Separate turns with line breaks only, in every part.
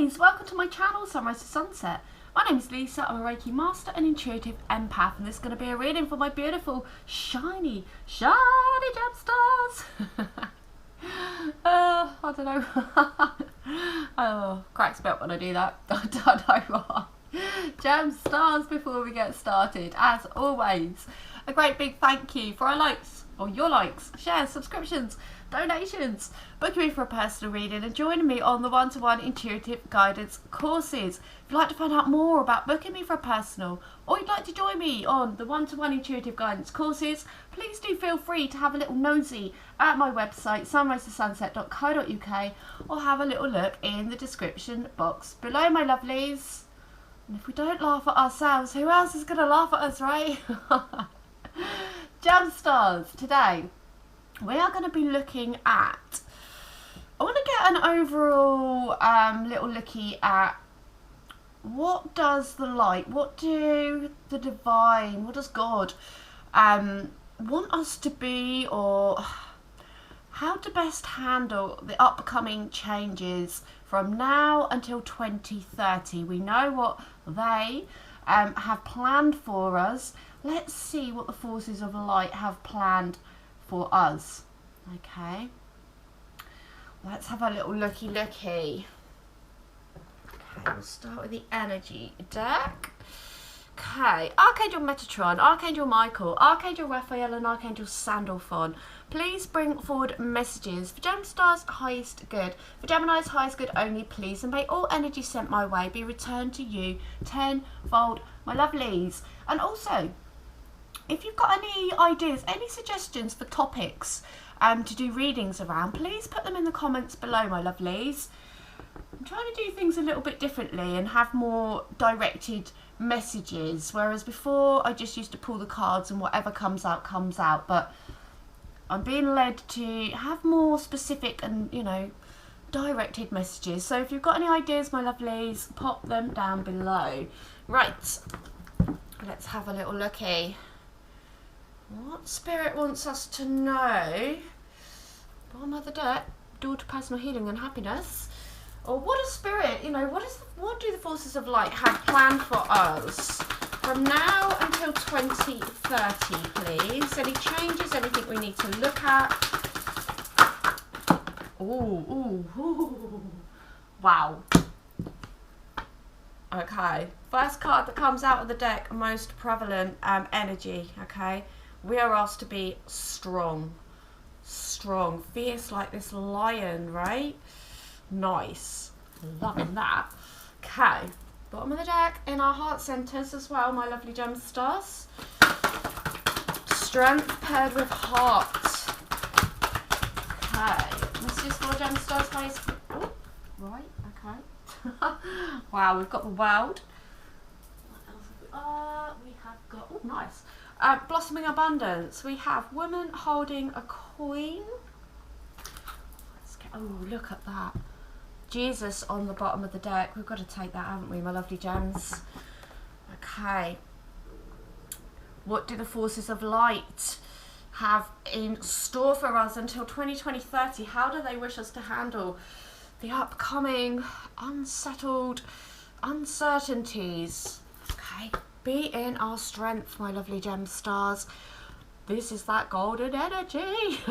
lovelies, welcome to my channel, Sunrise to Sunset. My name is Lisa, I'm a Reiki Master and Intuitive Empath, and this is going to be a reading for my beautiful, shiny gemstones. I don't know. Oh, cracks me up when I do that. I don't know what. Gemstones before we get started. As always, a great big thank you for our likes, or your likes, shares, subscriptions, donations, booking me for a personal reading and joining me on the one-to-one intuitive guidance courses. If you'd like to find out more about booking me for a personal, or you'd like to join me on the one-to-one intuitive guidance courses, please do feel free to have a little nosy at my website sunrisetosunset.co.uk, or have a little look in the description box below, my lovelies. And if we don't laugh at ourselves, who else is going to laugh at us, right? Gemstars, today we are going to be looking at, I want to get an overall little looky at what does the light, what do the divine, what does God want us to be, or how to best handle the upcoming changes from now until 2030. We know what they have planned for us. Let's see what the forces of light have planned for us. Okay, let's have a little looky. Okay, we'll start with the energy deck. Okay, Archangel Metatron, Archangel Michael, Archangel Raphael and Archangel Sandalphon, please bring forward messages for Gemstars' highest good, for Gemini's highest good only, please, and may all energy sent my way be returned to you tenfold, my lovelies. And also, if you've got any ideas, any suggestions for topics to do readings around, please put them in the comments below, my lovelies. I'm trying to do things a little bit differently and have more directed messages, whereas before I just used to pull the cards and whatever comes out comes out, but I'm being led to have more specific and, you know, directed messages. So if you've got any ideas, my lovelies, pop them down below. Right, let's have a little looky. What Spirit wants us to know? Bottom of the deck, door to personal healing and happiness. Or what does Spirit, you know, what do the forces of light have planned for us from now until 2030, please? Any changes, anything we need to look at? Ooh. Wow. Okay, first card that comes out of the deck, most prevalent energy, okay? We are asked to be strong, fierce like this lion, right? Nice, loving that. Okay, bottom of the deck in our heart centers as well, my lovely gemstars. Strength paired with heart. Okay, this is for gemstars, guys. Oh, right, okay. Wow, we've got the world. What else have we? We have got, oh, nice. Blossoming abundance. We have woman holding a queen. Let's get, oh, look at that. Jesus on the bottom of the deck. We've got to take that, haven't we, my lovely gems? Okay. What do the forces of light have in store for us until 2020-30? How do they wish us to handle the upcoming unsettled uncertainties? Okay. Be in our strength, my lovely gemstars. This is that golden energy.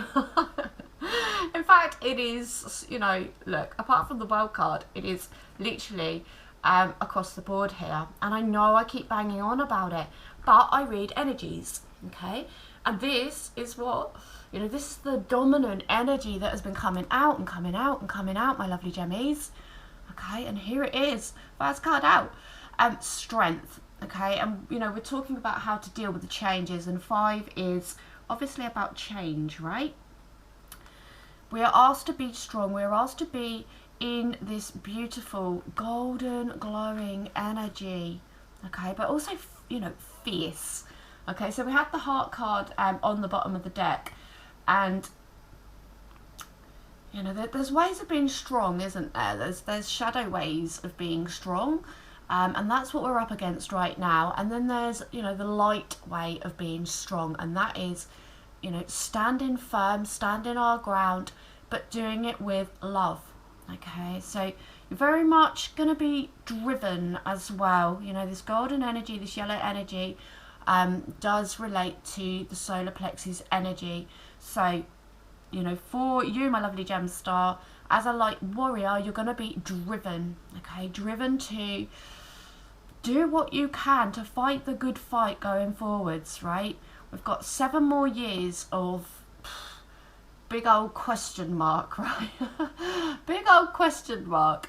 In fact, it is, you know, look, apart from the world card, it is literally across the board here. And I know I keep banging on about it, but I read energies, okay? And this is what, you know, this is the dominant energy that has been coming out and coming out and coming out, my lovely gemmies. Okay, and here it is, first card out, strength. Okay, and you know, we're talking about how to deal with the changes, and 5 is obviously about change, right? We are asked to be strong, we're asked to be in this beautiful golden glowing energy, okay, but also, you know, fierce. Okay, so we have the heart card on the bottom of the deck, and you know, there's ways of being strong, isn't there? There's shadow ways of being strong. And that's what we're up against right now. And then there's, you know, the light way of being strong. And that is, you know, standing firm, standing our ground, but doing it with love. Okay, so You're very much going to be driven as well. You know, this golden energy, this yellow energy does relate to the solar plexus energy. So, you know, for you, my lovely gem star, as a light warrior, you're going to be driven, okay? Driven to do what you can to fight the good fight going forwards, right? We've got 7 more years of big old question mark, right? Big old question mark.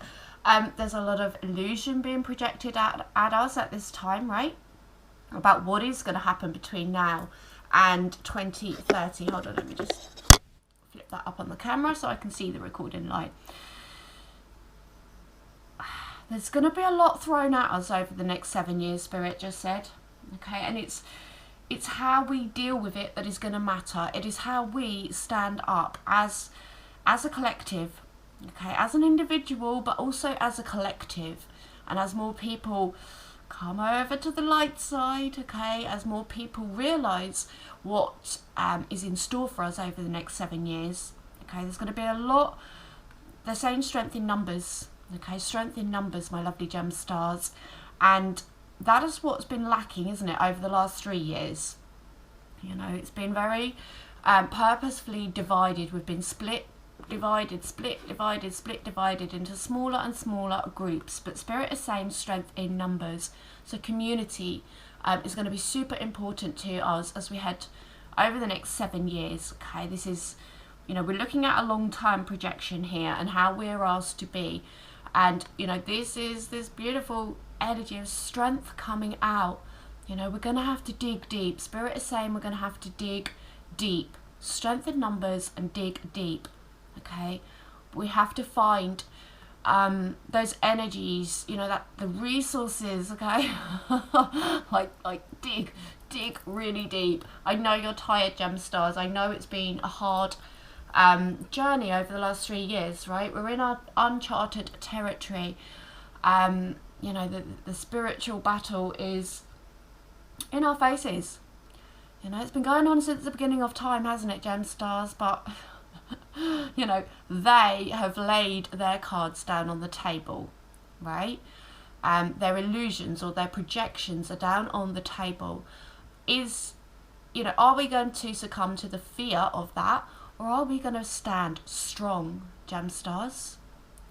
There's a lot of illusion being projected at us at this time, right? About what is going to happen between now and 2030. Hold on, let me just flip that up on the camera so I can see the recording light. There's going to be a lot thrown at us over the next 7 years, Spirit just said. Okay, and it's how we deal with it that is going to matter. It is how we stand up as a collective, okay, as an individual, but also as a collective. And as more people come over to the light side, okay, as more people realise what is in store for us over the next 7 years, okay, there's going to be a lot. They're saying strength in numbers, okay, strength in numbers, my lovely gem stars, and that is what's been lacking, isn't it, over the last 3 years. You know, it's been very purposefully divided. We've been split, divided into smaller and smaller groups. But Spirit is saying strength in numbers. So community is going to be super important to us as we head over the next 7 years. Okay, this is, you know, we're looking at a long-term projection here and how we're asked to be. And, you know, this is this beautiful energy of strength coming out. You know, we're going to have to dig deep. Spirit is saying we're going to have to dig deep. Strength in numbers and dig deep. Okay, we have to find those energies, you know, that the resources, okay, like dig really deep. I know you're tired, gem stars. I know it's been a hard journey over the last 3 years, right? We're in our uncharted territory. You know, the spiritual battle is in our faces. You know, it's been going on since the beginning of time, hasn't it, gem stars? But you know, they have laid their cards down on the table, right? Their illusions or their projections are down on the table. Is, you know, are we going to succumb to the fear of that, or are we going to stand strong, gem stars?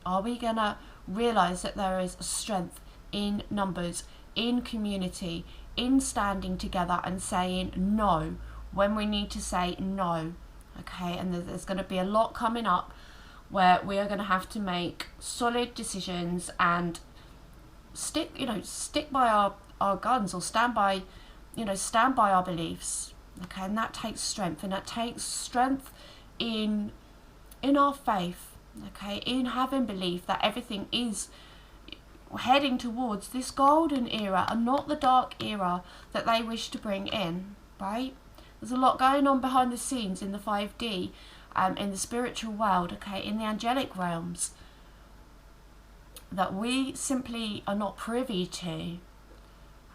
Are we going to realise that there is strength in numbers, in community, in standing together and saying no when we need to say no? Okay, and there's going to be a lot coming up where we are going to have to make solid decisions and stick by our guns, or stand by our beliefs. Okay, and that takes strength, and that takes strength in our faith. Okay, in having belief that everything is heading towards this golden era and not the dark era that they wish to bring in, right? There's a lot going on behind the scenes in the 5D, in the spiritual world, okay, in the angelic realms, that we simply are not privy to,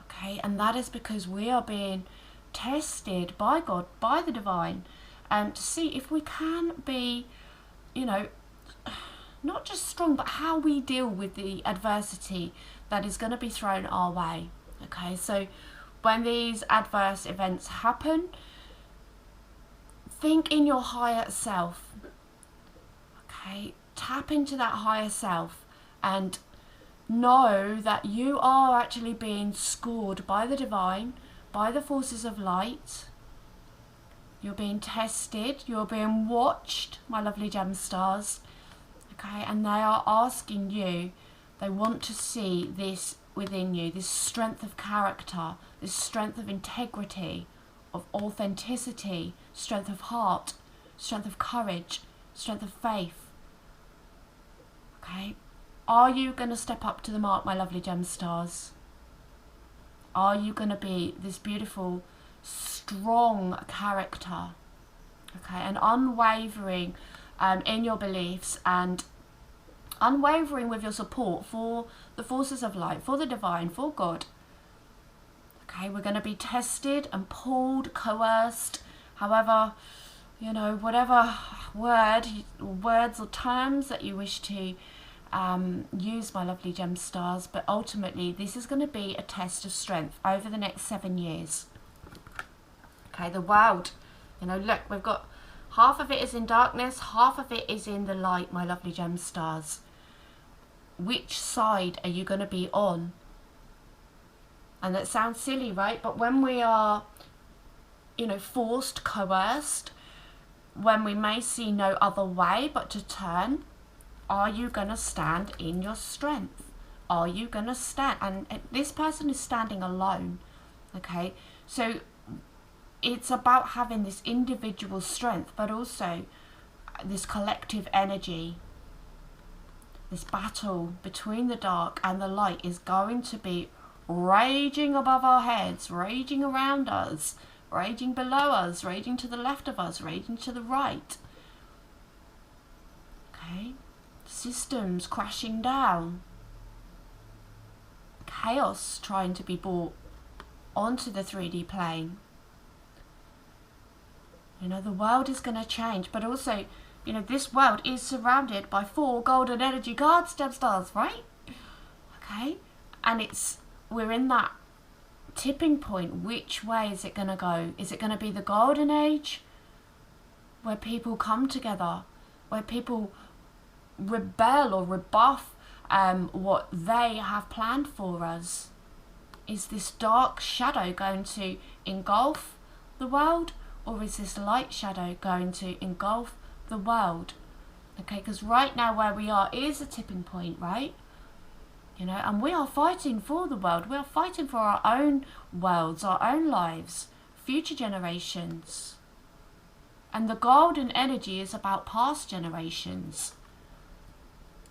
okay, and that is because we are being tested by God, by the divine, to see if we can be, you know, not just strong, but how we deal with the adversity that is going to be thrown our way. Okay, so when these adverse events happen, think in your higher self. Okay, tap into that higher self and know that you are actually being scored by the divine, by the forces of light. You're being tested, you're being watched, my lovely gem stars. Okay, and they are asking you, they want to see this within you, this strength of character, this strength of integrity, of authenticity, strength of heart, strength of courage, strength of faith. Okay, are you going to step up to the mark, my lovely gem stars? Are you going to be this beautiful, strong character? Okay, and unwavering in your beliefs, and unwavering with your support for the forces of light, for the divine, for God. Okay, we're going to be tested and pulled, coerced, however, you know, whatever words or terms that you wish to use, my lovely gem stars, but ultimately this is going to be a test of strength over the next 7 years. Okay, the world, you know, look, we've got half of it is in darkness, half of it is in the light, my lovely gem stars. Which side are you going to be on? And that sounds silly, right? But when we are, you know, forced, coerced, when we may see no other way but to turn, are you going to stand in your strength? Are you going to stand? And this person is standing alone, okay? So it's about having this individual strength, but also this collective energy. This battle between the dark and the light is going to be raging above our heads, raging around us, raging below us, raging to the left of us, raging to the right. Okay? Systems crashing down. Chaos trying to be brought onto the 3D plane. You know, the world is going to change, but also, you know, this world is surrounded by 4 golden energy guards, gem stars, right? Okay? And we're in that tipping point. Which way is it going to go? Is it going to be the golden age, where people come together, where people rebel or rebuff what they have planned for us? Is this dark shadow going to engulf the world, or is this light shadow going to engulf the world? Okay, because right now where we are is a tipping point, right? You know, and we are fighting for the world. We are fighting for our own worlds, our own lives, future generations. And the golden energy is about past generations.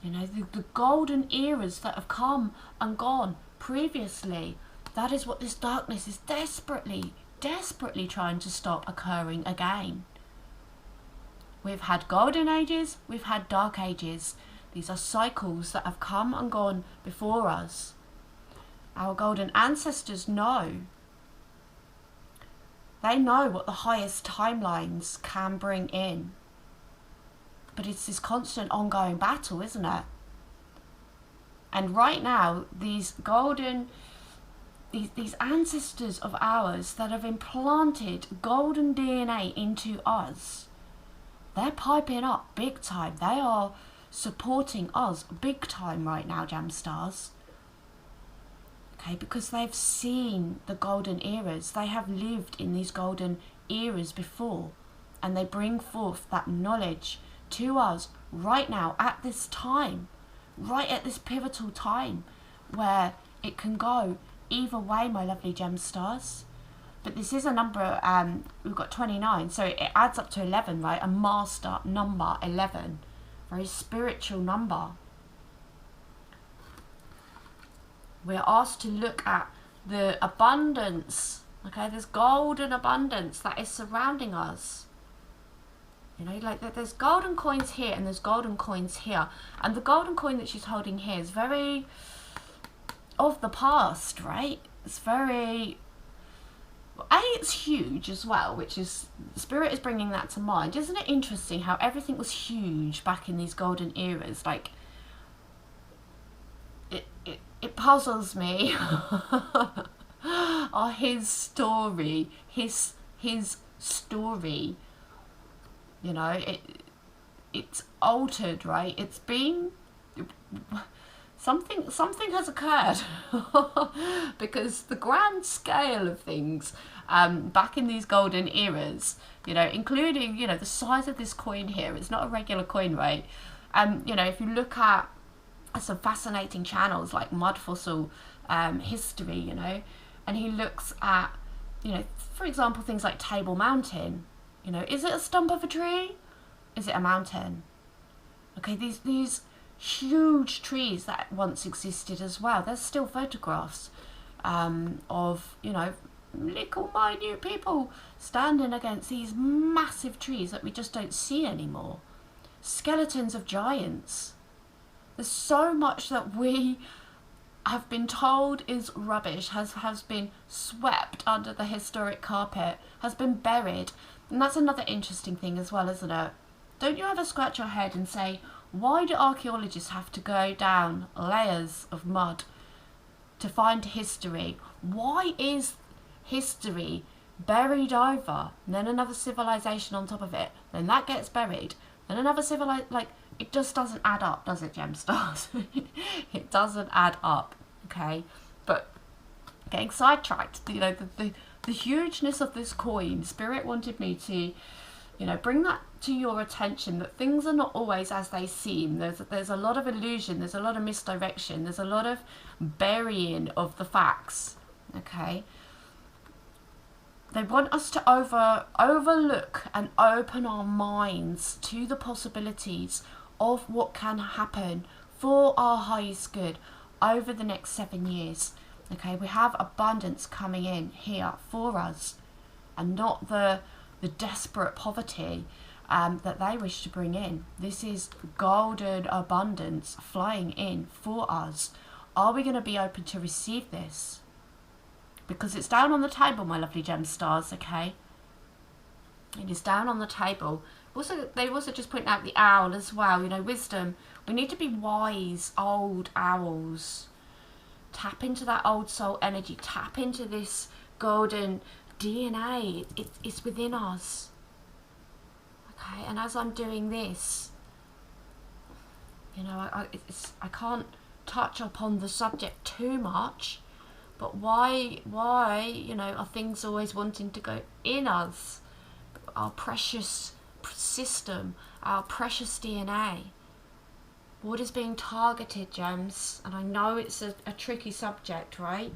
You know, the golden eras that have come and gone previously. That is what this darkness is desperately trying to stop occurring again. We've had golden ages, we've had dark ages. These are cycles that have come and gone before us. Our golden ancestors know. They know what the highest timelines can bring in. But it's this constant ongoing battle, isn't it? And right now, these ancestors of ours that have implanted golden DNA into us, they're piping up big time. They are supporting us big time right now, gem stars. Okay, because they've seen the golden eras. They have lived in these golden eras before, and they bring forth that knowledge to us right now at this time, right at this pivotal time where it can go either way, my lovely gem stars. But this is a number, we've got 29, so it adds up to 11, right? A master number, 11. Very spiritual number. We're asked to look at the abundance, okay? There's golden abundance that is surrounding us. You know, like there's golden coins here and there's golden coins here. And the golden coin that she's holding here is very of the past, right? It's very... it's huge as well, which is, Spirit is bringing that to mind. Isn't it interesting how everything was huge back in these golden eras? Like, it puzzles me. His story, his story, you know, it's altered, right? It's been... Something has occurred because the grand scale of things back in these golden eras, you know, including, you know, the size of this coin here, it's not a regular coin, right? You know, if you look at some fascinating channels like Mud Fossil History, you know, and he looks at, you know, for example, things like Table Mountain, you know, is it a stump of a tree? Is it a mountain? Okay, these huge trees that once existed as well. There's still photographs of, you know, little minute people standing against these massive trees that we just don't see anymore. Skeletons of giants. There's so much that we have been told is rubbish, has been swept under the historic carpet, has been buried. And that's another interesting thing as well, isn't it? Don't you ever scratch your head and say, Why do archaeologists have to go down layers of mud to find history? Why is history buried over, and then another civilization on top of it, then that gets buried, then another civilization? Like, it just doesn't add up, does it, Gemstars? It doesn't add up, okay? But getting sidetracked, you know, the hugeness of this coin, Spirit wanted me to, you know, bring that to your attention, that things are not always as they seem. There's a lot of illusion, there's a lot of misdirection, there's a lot of burying of the facts, okay? They want us to overlook and open our minds to the possibilities of what can happen for our highest good over the next 7 years. Okay, we have abundance coming in here for us, and not the desperate poverty that they wish to bring in. This is golden abundance flying in for us. Are we going to be open to receive this? Because it's down on the table, my lovely gem stars, okay? It is down on the table. Also, they also just point out the owl as well, you know, wisdom. We need to be wise, old owls. Tap into that old soul energy. Tap into this golden DNA. It's within us. Okay, and as I'm doing this, you know, I can't touch upon the subject too much. But why, you know, are things always wanting to go in us? Our precious system, our precious DNA. What is being targeted, gems? And I know it's a tricky subject, right?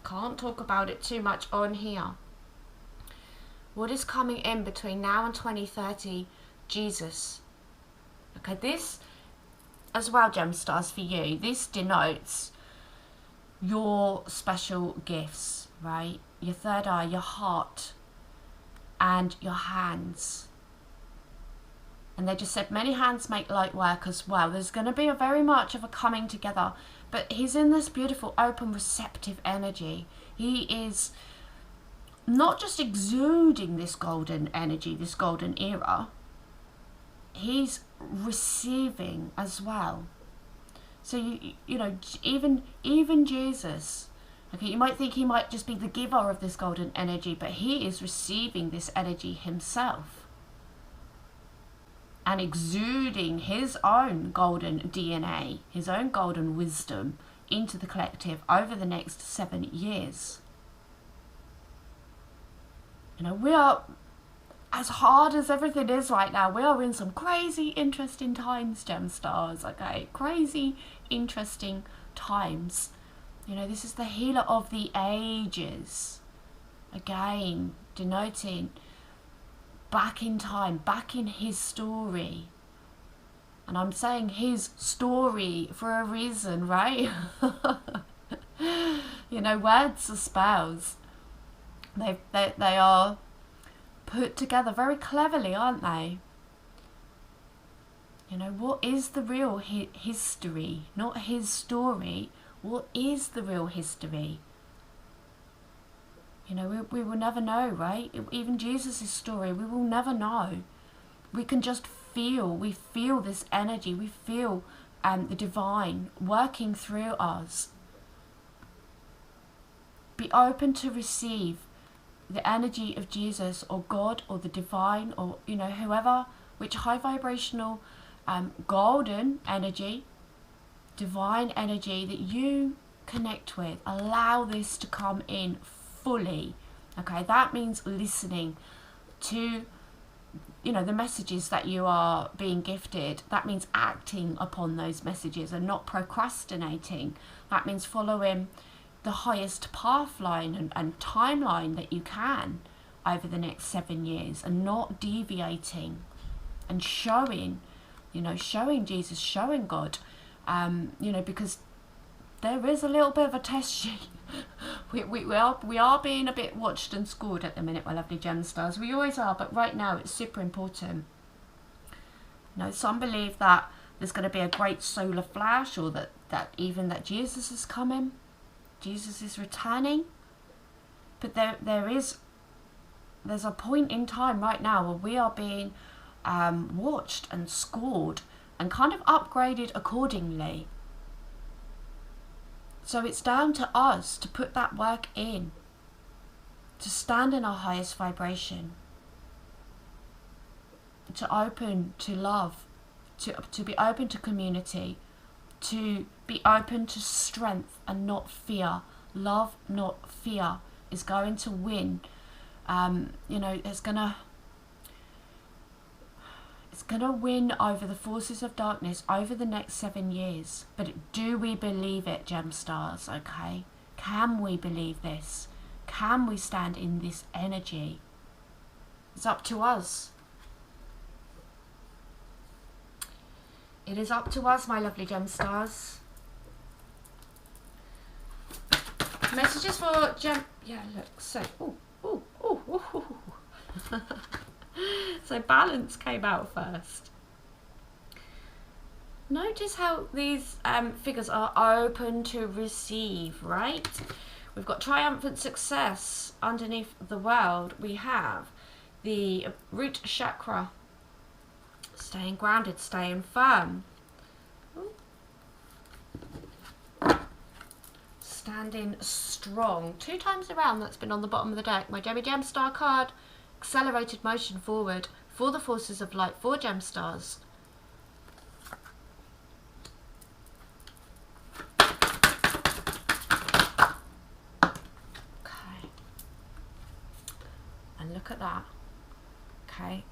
Can't talk about it too much on here. What is coming in between now and 2030? Jesus. Okay, this as well, gem stars, for you. This denotes your special gifts, right? Your third eye, your heart, and your hands. And they just said many hands make light work as well. There's going to be a very much of a coming together, but he's in this beautiful open receptive energy. He is not just exuding this golden energy, this golden era, he's receiving as well. So you know, even Jesus, okay, you might think he might just be the giver of this golden energy, but he is receiving this energy himself and exuding his own golden DNA, his own golden wisdom into the collective over the next 7 years. You know, we are, as hard as everything is right now, we are in some crazy interesting times, gem stars, okay? Crazy interesting times. You know, this is the healer of the ages, again denoting back in time, back in his story. And I'm saying his story for a reason, right? You know, words are spells. They are put together very cleverly, aren't they? You know, what is the real history? Not his story. What is the real history? You know, we will never know, right? Even Jesus' story, we will never know. We can just feel, we feel this energy, we feel the divine working through us. Be open to receive the energy of Jesus or God or the divine, or, you know, whoever, which high vibrational golden energy, divine energy that you connect with. Allow this to come in fully. Okay, that means listening to, you know, the messages that you are being gifted. That means acting upon those messages and not procrastinating. That means following the highest path line and timeline that you can over the next 7 years, and not deviating, and showing, you know, showing Jesus, showing God, you know, because there is a little bit of a test sheet. we are being a bit watched and scored at the minute, my lovely gem stars. We always are, but right now it's super important. You know, some believe that there's going to be a great solar flash, or that even that Jesus is coming, Jesus is returning. But there's a point in time right now where we are being watched and scored and kind of upgraded accordingly. So it's down to us to put that work in, to stand in our highest vibration, to open to love, to be open to community, to be open to strength and not fear. Love, not fear, is going to win. You know, it's gonna win over the forces of darkness over the next 7 years. But do we believe it, gem stars? Okay, can we believe this? Can we stand in this energy? It's up to us. It is up to us, my lovely gem stars. Messages for gem. Yeah, look. So, so balance came out first. Notice how these figures are open to receive, right? We've got triumphant success underneath the world. We have the root chakra. Staying grounded, staying firm. Ooh. Standing strong. 2 times around, that's been on the bottom of the deck. My Gemmy Gem Star card. Accelerated motion forward for the forces of light, for gem stars. Okay. And look at that. Okay.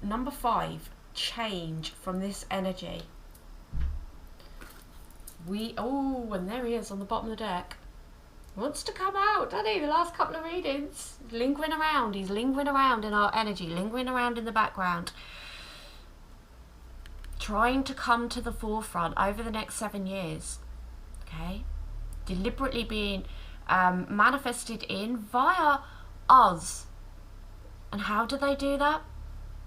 Number 5. Change from this energy. And there he is on the bottom of the deck. Wants to come out, doesn't he? The last couple of readings, lingering around. He's lingering around in our energy, lingering around in the background, trying to come to the forefront over the next 7 years. Okay, deliberately being manifested in via us. And how do they do that?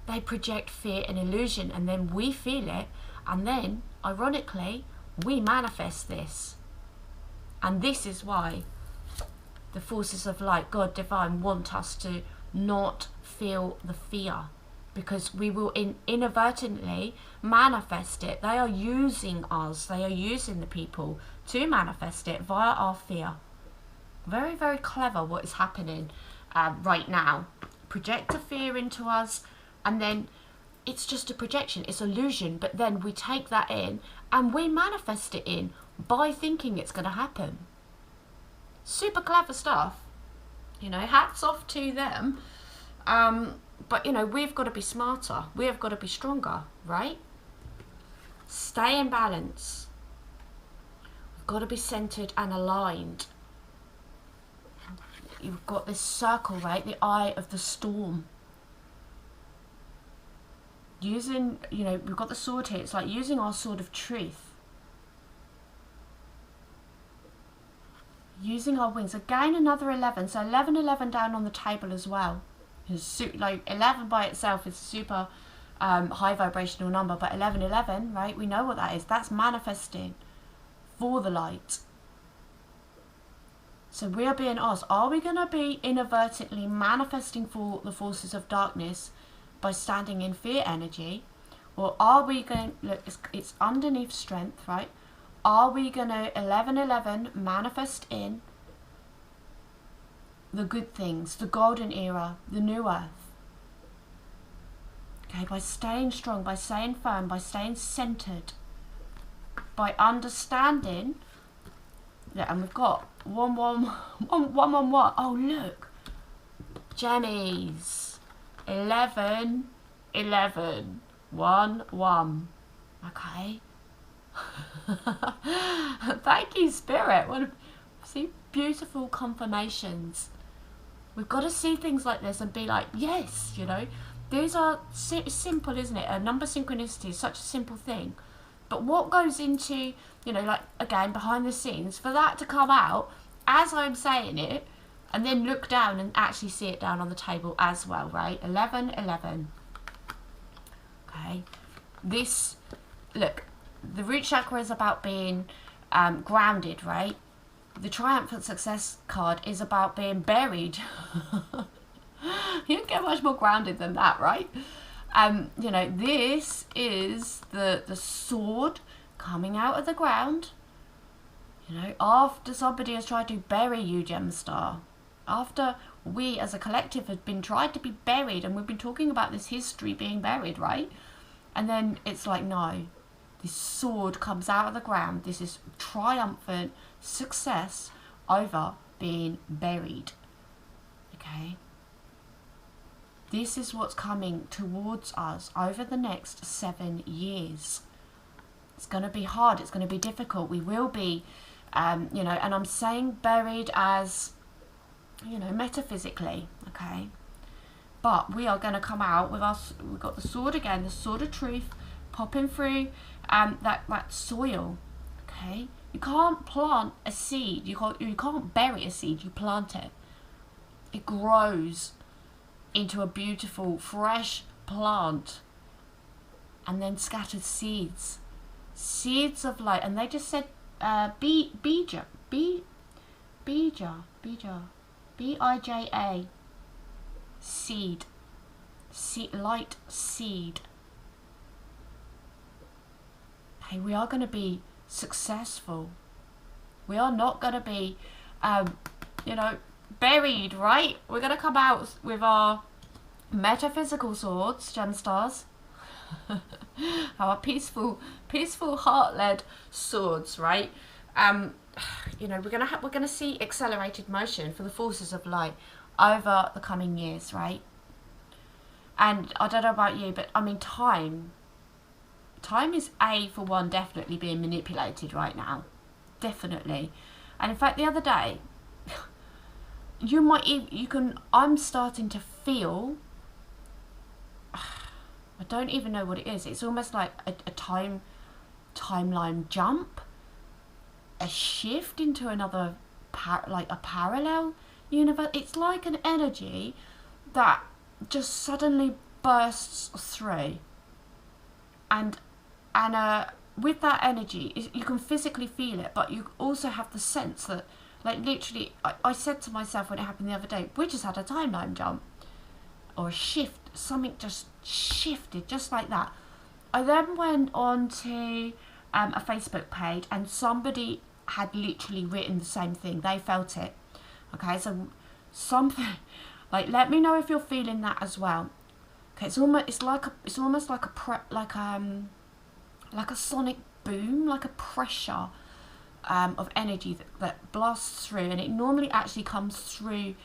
They project fear and illusion, and then we feel it, and then, ironically, we manifest this. And this is why the forces of light, God divine, want us to not feel the fear, because we will inadvertently manifest it. They are using us, they are using the people to manifest it via our fear. Very, very clever what is happening right now. Project a fear into us, and then it's just a projection, it's illusion, but then we take that in and we manifest it in by thinking it's going to happen. Super clever stuff, you know, hats off to them. But you know, we've got to be smarter, we have got to be stronger, right? Stay in balance. We've got to be centered and aligned. You've got this circle, right? The eye of the storm. Using, you know, we've got the sword here. It's like using our sword of truth. Using our wings. Again, another 11. So 11, 11 down on the table as well. Like 11 by itself is a super high vibrational number. But 11, 11, right? We know what that is. That's manifesting for the light. So we are being asked, are we going to be inadvertently manifesting for the forces of darkness by standing in fear energy, or are we going, look, it's underneath strength, right? Are we going to 11-11 manifest in the good things, the golden era, the new earth? Okay, by staying strong, by staying firm, by staying centered, by understanding. Yeah, and we've got 1, 1, 1, 1, 1, 1. Oh look, Jennies. 11, 11, 1, 1. Okay. Thank you, Spirit. See, beautiful confirmations. We've got to see things like this and be like, yes, you know, these are simple, isn't it? A number synchronicity is such a simple thing. But what goes into, you know, like, again, behind the scenes, for that to come out as I'm saying it, and then look down and actually see it down on the table as well, right? 11, 11. Okay. This, look, the root chakra is about being grounded, right? The triumphant success card is about being buried. You don't get much more grounded than that, right? You know, this is the sword coming out of the ground. You know, after somebody has tried to bury you, Gemstar, after we as a collective have been tried to be buried, and we've been talking about this history being buried, right? And then it's like, no, this sword comes out of the ground. This is triumphant success over being buried. Okay? This is what's coming towards us over the next 7 years. It's going to be hard. It's going to be difficult. We will be, you know, and I'm saying buried as, you know, metaphysically, okay? But we are going to come out with us. We've got the sword again, the sword of truth, popping through that soil, okay? You can't plant a seed. You can't bury a seed. You plant it. It grows into a beautiful, fresh plant, and then scatters seeds of light. And they just said, bija, bija, seed, light seed. Hey, we are going to be successful. We are not going to be, you know, buried, right? We're going to come out with our metaphysical swords, Gemstars. Our peaceful, heart-led swords, right? You know, we're gonna see accelerated motion for the forces of light over the coming years, right? And I don't know about you, but I mean, time is for one definitely being manipulated right now, definitely. And in fact, the other day, I'm starting to feel, I don't even know what it is. It's almost like a timeline jump, a shift into another, like a parallel universe. It's like an energy that just suddenly bursts through, and with that energy, you can physically feel it, but you also have the sense that, like, literally, I said to myself when it happened the other day, we just had a timeline jump or a shift. Something just shifted just like that. I then went on to a Facebook page, and somebody had literally written the same thing. They felt it. Okay, so something like, let me know if you're feeling that as well. Okay, it's almost like a sonic boom, like a pressure of energy that blasts through, and it normally actually comes through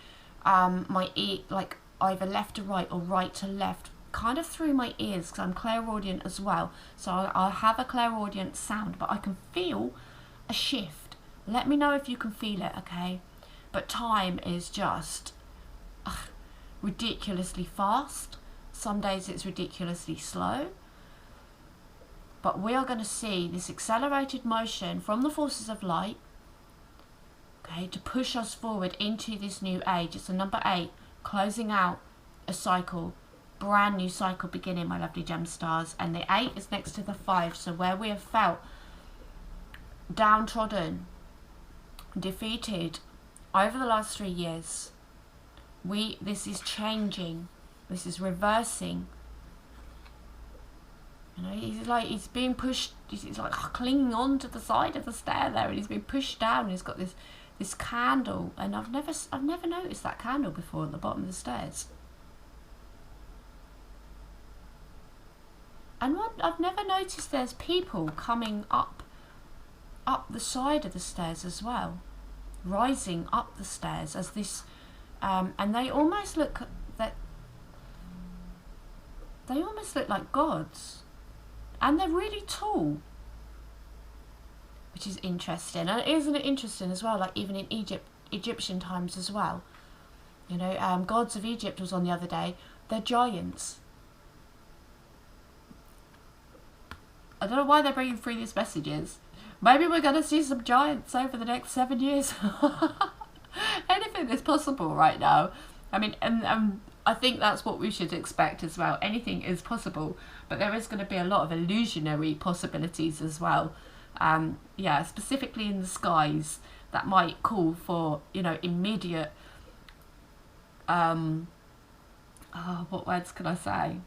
my ear, like either left to right or right to left, kind of through my ears, because I'm clairaudient as well. So I'll have a clairaudient sound, but I can feel a shift. Let me know if you can feel it, okay? But time is just ridiculously fast. Some days it's ridiculously slow. But we are going to see this accelerated motion from the forces of light, okay, to push us forward into this new age. It's the number 8, closing out a cycle, brand new cycle beginning, my lovely Gemstars. And the 8 is next to the 5. So where we have felt downtrodden, defeated over the last 3 years, this is changing. This is reversing. You know, he's being pushed. He's like clinging on to the side of the stair there, and he's being pushed down. And he's got this candle, and I've never noticed that candle before at the bottom of the stairs. And I've never noticed there's people coming up the side of the stairs as well, rising up the stairs as this, and they almost look like gods, and they're really tall, which is interesting. And isn't it interesting as well? Like even in Egyptian times as well, you know, gods of Egypt was on the other day. They're giants. I don't know why they're bringing through these messages. Maybe we're going to see some giants over the next 7 years. Anything is possible right now. I mean, and I think that's what we should expect as well. Anything is possible, but there is going to be a lot of illusionary possibilities as well. Yeah, specifically in the skies, that might call for, you know, immediate, what words can I say?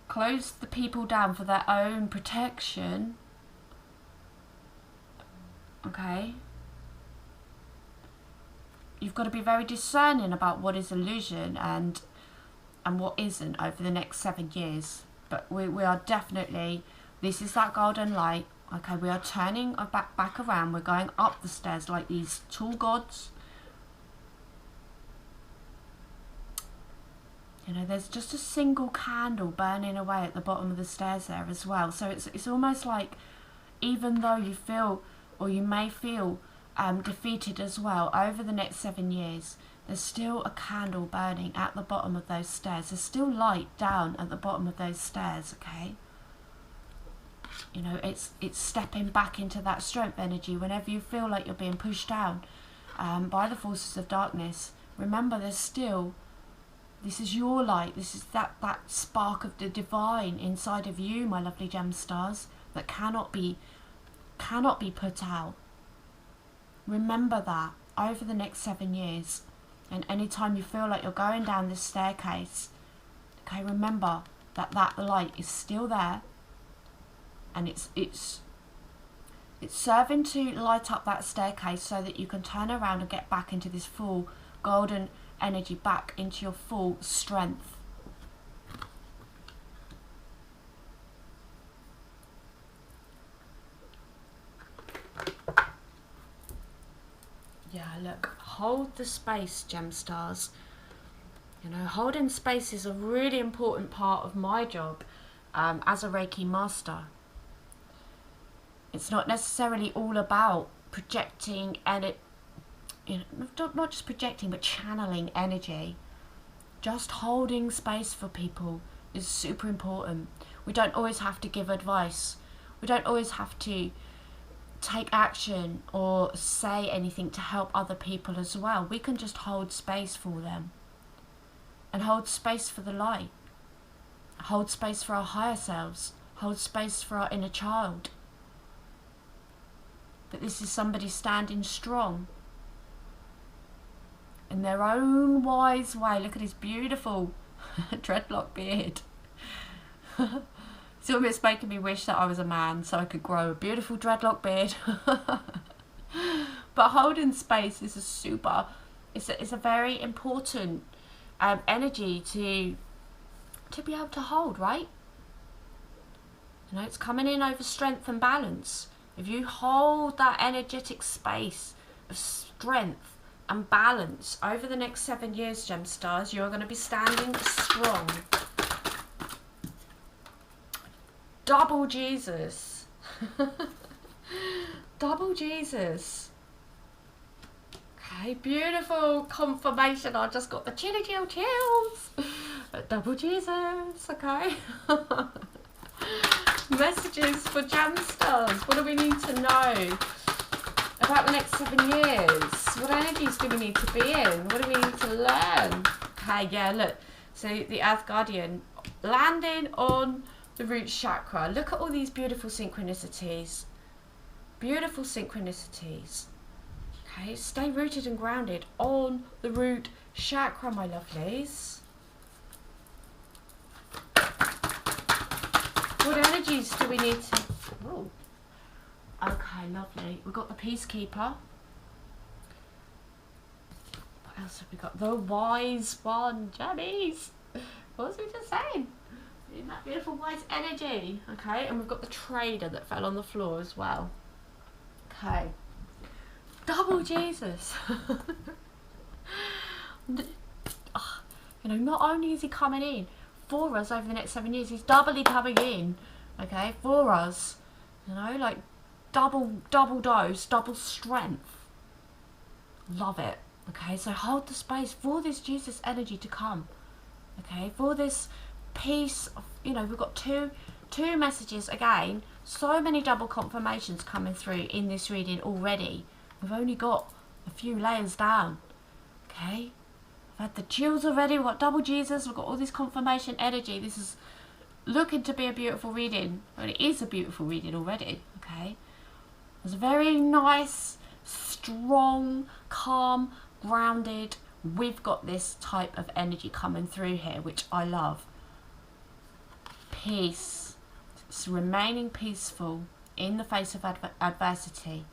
close the people down for their own protection. Okay? You've got to be very discerning about what is illusion and what isn't over the next 7 years. But we are definitely, this is that golden light. Okay, we are turning our back around. We're going up the stairs like these tall gods. You know, there's just a single candle burning away at the bottom of the stairs there as well. So it's almost like, even though you feel, or you may feel defeated as well, over the next 7 years, there's still a candle burning at the bottom of those stairs. There's still light down at the bottom of those stairs, okay? You know, it's stepping back into that strength energy. Whenever you feel like you're being pushed down by the forces of darkness, remember there's still, this is your light. This is that spark of the divine inside of you, my lovely gem stars, that cannot be put out. Remember that over the next 7 years. And anytime you feel like you're going down this staircase, okay, remember that light is still there, and it's serving to light up that staircase so that you can turn around and get back into this full golden energy, back into your full strength. Yeah, look, hold the space, gem stars. You know, holding space is a really important part of my job as a Reiki master. It's not necessarily all about projecting, and not just projecting, but channeling energy. Just holding space for people is super important. We don't always have to give advice. We don't always have to take action or say anything to help other people as well. We can just hold space for them, and hold space for the light, hold space for our higher selves, hold space for our inner child. That this is somebody standing strong in their own wise way. Look at his beautiful dreadlock beard. It's almost making me wish that I was a man so I could grow a beautiful dreadlock beard. But holding space is it's a very important energy to be able to hold, right? You know, it's coming in over strength and balance. If you hold that energetic space of strength and balance over the next 7 years, gem stars, you're going to be standing strong. Double Jesus. Double Jesus. Okay, beautiful confirmation. I just got the chilly chills. Double Jesus, okay. Messages for gem stars. What do we need to know about the next 7 years? What energies do we need to be in? What do we need to learn? Okay, yeah, look. So the Earth Guardian landing on the root chakra. Look at all these beautiful synchronicities. Beautiful synchronicities. Okay, stay rooted and grounded on the root chakra, my lovelies. What energies do we need to... Oh. Okay, lovely. We've got the Peacekeeper. What else have we got? The Wise One. Jammies. What was we just saying? In that beautiful wise energy. Okay, and we've got the Trader that fell on the floor as well. Okay. Double Jesus. You know, not only is he coming in for us over the next 7 years, he's doubly coming in, okay, for us. You know, like double dose, double strength. Love it. Okay, so hold the space for this Jesus energy to come. Okay, for this piece of, you know, we've got two messages again. So many double confirmations coming through in this reading already. We've only got a few layers down. Okay, I've had the chills already. We've got double Jesus. We've got all this confirmation energy. This is looking to be a beautiful reading. Well, it is a beautiful reading already. Okay, it's a very nice, strong, calm, grounded. We've got this type of energy coming through here, which I love. peace. It's remaining peaceful in the face of adversity.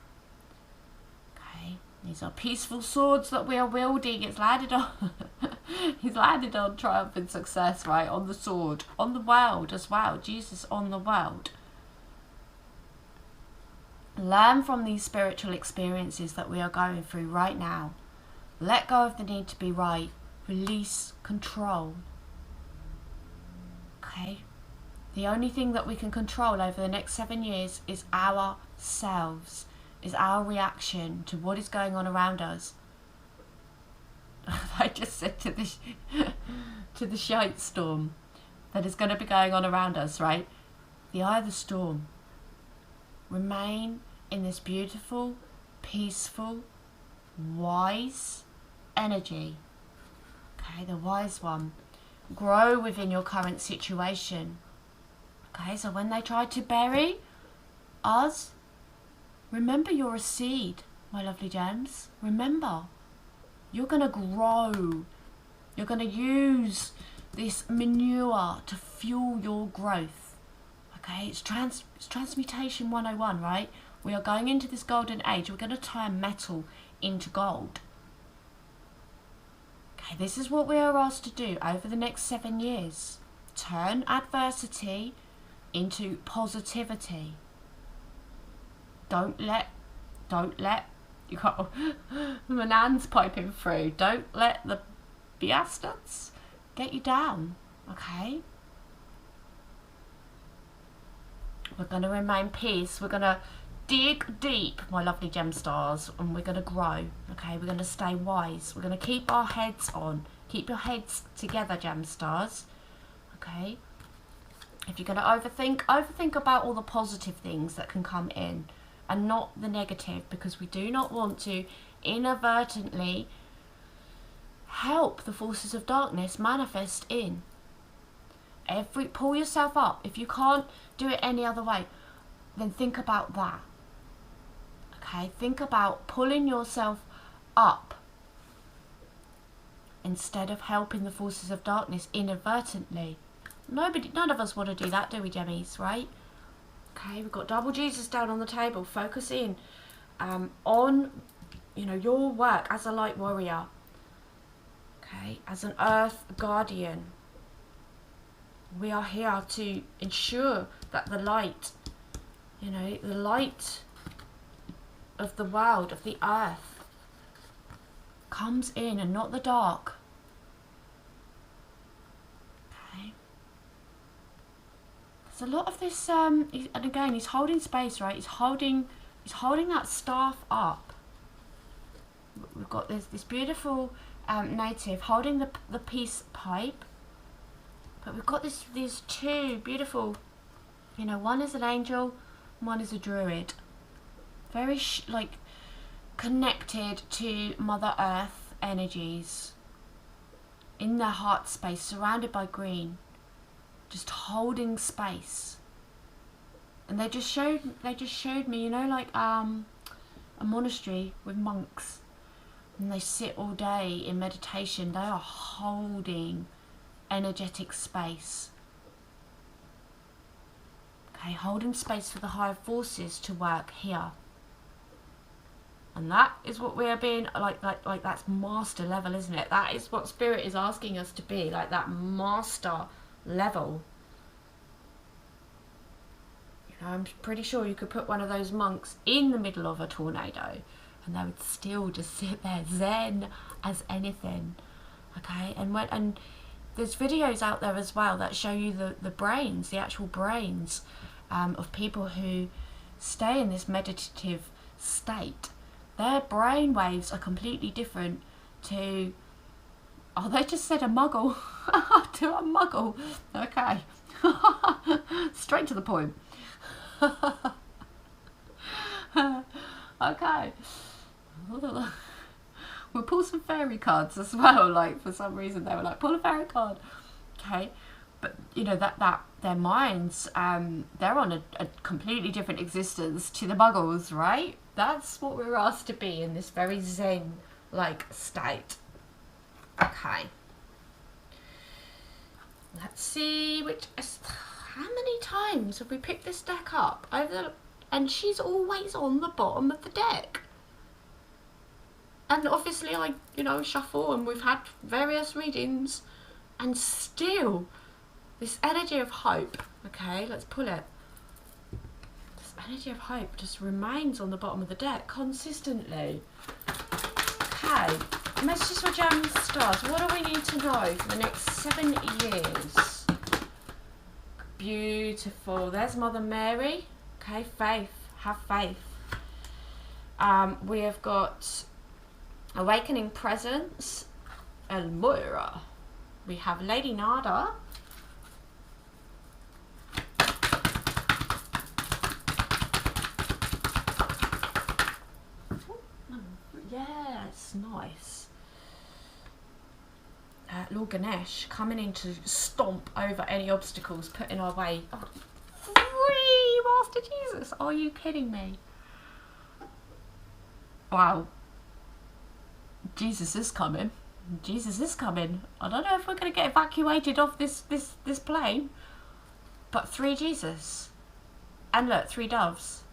Okay, these are peaceful swords that we are wielding. It's landed on he's landed on triumph and success, right? On the sword, on the world as well. Jesus on the world. Learn from these spiritual experiences that we are going through right now. Let go of the need to be right. Release control. Okay? The only thing that we can control over the next 7 years is ourselves, is our reaction to what is going on around us. I just said to the shite storm that is going to be going on around us, right? The eye of the storm. Remain in this beautiful, peaceful, wise energy. Okay, the wise one. Grow within your current situation. Okay, so when they try to bury us, remember you're a seed, my lovely gems. Remember, you're going to grow. You're going to use this manure to fuel your growth. Okay, it's transmutation 101, right? We are going into this golden age. We're going to turn metal into gold. Okay, this is what we are asked to do over the next 7 years. Turn adversity into positivity. Don't let, you got Manan's piping through. Don't let the bastards get you down, okay? We're going to remain peace. We're going to dig deep, my lovely gem stars, and we're going to grow, okay? We're going to stay wise. We're going to keep our heads on. Keep your heads together, gem stars, okay? If you're going to overthink about all the positive things that can come in and not the negative, because we do not want to inadvertently help the forces of darkness manifest in. Pull yourself up. If you can't do it any other way, then think about that. Okay, think about pulling yourself up instead of helping the forces of darkness inadvertently. None of us want to do that, do we, Gemmies, right? Okay, we've got double Jesus down on the table. Focus in on, your work as a light warrior. Okay, as an earth guardian. We are here to ensure that the light, the light of the world, of the earth, comes in and not the dark. Okay. There's a lot of this, and again, he's holding space, right? He's holding that staff up. We've got this beautiful native holding the peace pipe. But we've got these two beautiful, one is an angel, one is a druid. Very connected to Mother Earth energies. In their heart space, surrounded by green. Just holding space. And they just showed me, a monastery with monks. And they sit all day in meditation. They are holding energetic space. Okay, holding space for the higher forces to work here. And that is what we are being, like that's master level, isn't it? That is what Spirit is asking us to be, like that master level. I'm pretty sure you could put one of those monks in the middle of a tornado and they would still just sit there zen as anything. Okay, and there's videos out there as well that show you the brains, the actual brains of people who stay in this meditative state. Their brain waves are completely different to, they just said a muggle, to a muggle. Okay, straight to the point. Okay. We'll pull some fairy cards as well, for some reason they were like, pull a fairy card. Okay, but that their minds, they're on a completely different existence to the muggles, right? That's what we're asked to be in this very zen-like state. Okay. Let's see how many times have we picked this deck up and she's always on the bottom of the deck? And obviously I, shuffle, and we've had various readings, and still this energy of hope, okay, let's pull it. This energy of hope just remains on the bottom of the deck consistently. Okay, messages for Gemini stars. What do we need to know for the next 7 years? Beautiful. There's Mother Mary. Okay, faith. Have faith. We have got Awakening Presence, Elmira. We have Lady Nada. Yes, nice. Lord Ganesh coming in to stomp over any obstacles put in our way. Oh, free Master Jesus. Are you kidding me? Wow. Jesus is coming. Jesus is coming. I don't know if we're going to get evacuated off this plane. But 3 Jesus. And look, 3 doves.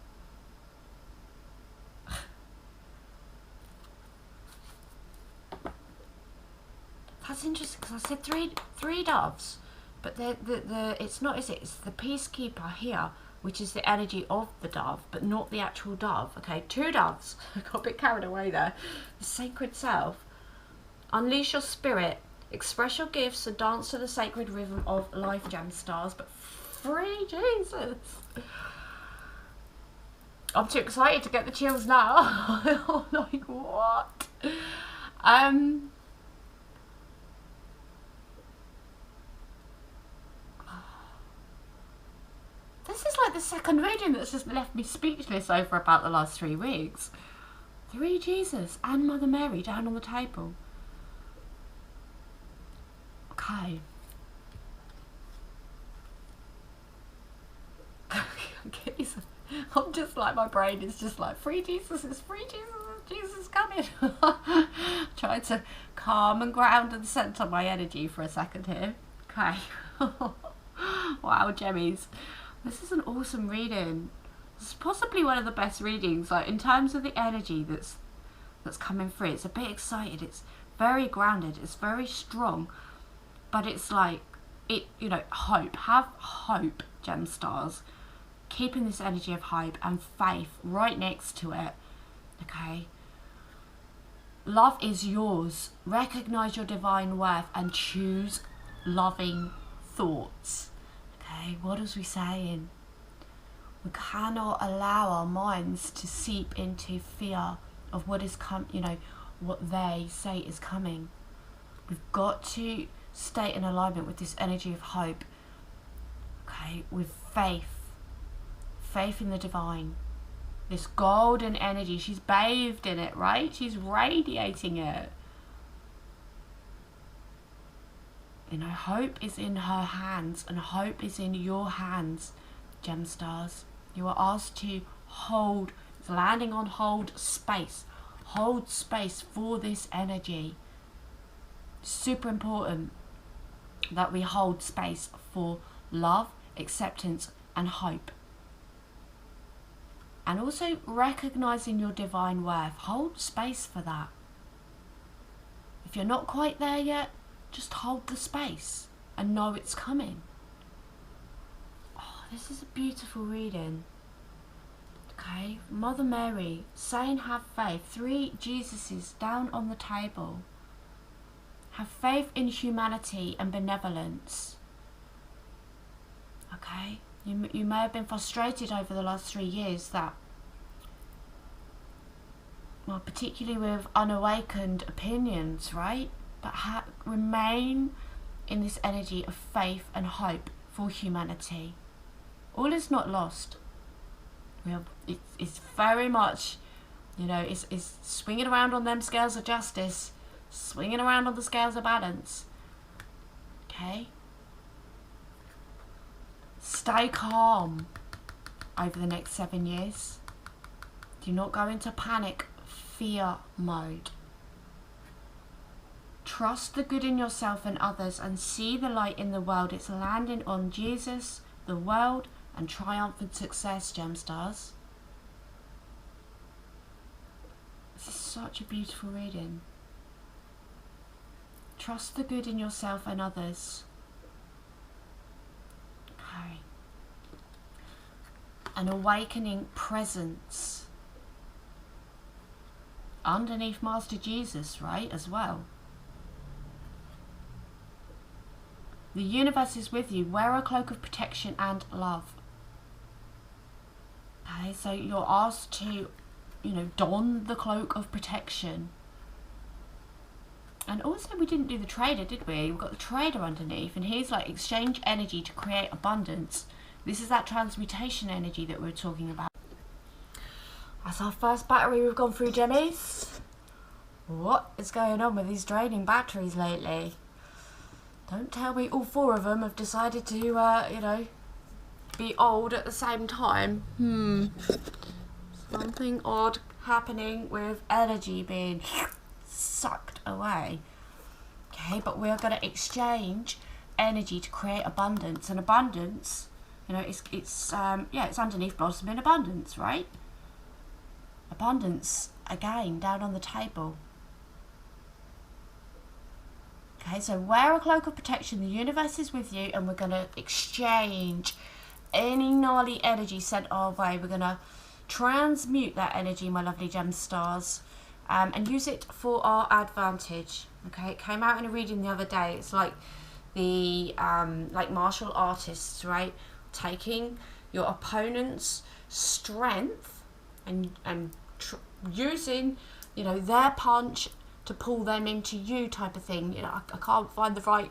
That's interesting, because I said three doves. But it's not, is it? It's the peacekeeper here, which is the energy of the dove, but not the actual dove. Okay, 2 doves. I got a bit carried away there. The sacred self. Unleash your spirit. Express your gifts and dance to the sacred rhythm of life, gem stars. But free Jesus. I'm too excited to get the chills now. I'm like, what? This is like the second reading that's just left me speechless over about the last 3 weeks. 3 Jesus and Mother Mary down on the table. Okay. I'm just like, my brain is just like, free Jesus, it's free Jesus, Jesus coming. Trying to calm and ground and centre my energy for a second here. Okay. Wow, Gemmies. This is an awesome reading. This is possibly one of the best readings, like in terms of the energy that's coming through. It's a bit excited. It's very grounded. It's very strong, but it's like hope. Have hope, gem stars. Keeping this energy of hope and faith right next to it. Okay. Love is yours. Recognize your divine worth and choose loving thoughts. Okay, what is we saying? We cannot allow our minds to seep into fear of what is what they say is coming. We've got to stay in alignment with this energy of hope. Okay, with faith. Faith in the divine. This golden energy, she's bathed in it, right? She's radiating it. Hope is in her hands, and hope is in your hands, gem stars. You are asked to hold, it's landing on hold space. Hold space for this energy. Super important that we hold space for love, acceptance, and hope. And also recognizing your divine worth. Hold space for that. If you're not quite there yet, just hold the space and know it's coming. Oh, this is a beautiful reading. Okay, Mother Mary saying have faith. 3 Jesuses down on the table. Have faith in humanity and benevolence. Okay, you may have been frustrated over the last 3 years that, well, particularly with unawakened opinions, right? But remain in this energy of faith and hope for humanity. All is not lost. It's very much, it's swinging around on them scales of justice, swinging around on the scales of balance. Okay? Stay calm over the next 7 years. Do not go into panic, fear mode. Trust the good in yourself and others and see the light in the world. It's landing on Jesus, the world and triumphant success, gem stars. This is such a beautiful reading. Trust the good in yourself and others. Okay. An awakening presence. Underneath Master Jesus, right, as well. The universe is with you. Wear a cloak of protection and love. Okay, so you're asked to, you know, don the cloak of protection. And also we didn't do the trader, did we? We've got the trader underneath, and he's like, exchange energy to create abundance. This is that transmutation energy that we were talking about. That's our first battery we've gone through, Gemmies. What is going on with these draining batteries lately? Don't tell me all 4 of them have decided to, you know, be old at the same time. Something odd happening with energy being sucked away. Okay, but we're going to exchange energy to create abundance. And abundance, you know, it's underneath blossoming abundance, right? Abundance, again, down on the table. Okay, so wear a cloak of protection. The universe is with you, and we're going to exchange any gnarly energy sent our way. We're going to transmute that energy, my lovely gem stars, and use it for our advantage. Okay, it came out in a reading the other day. It's like the like martial artists, right? Taking your opponent's strength and using, you know, their punch to pull them into you, type of thing. You know, I can't find the right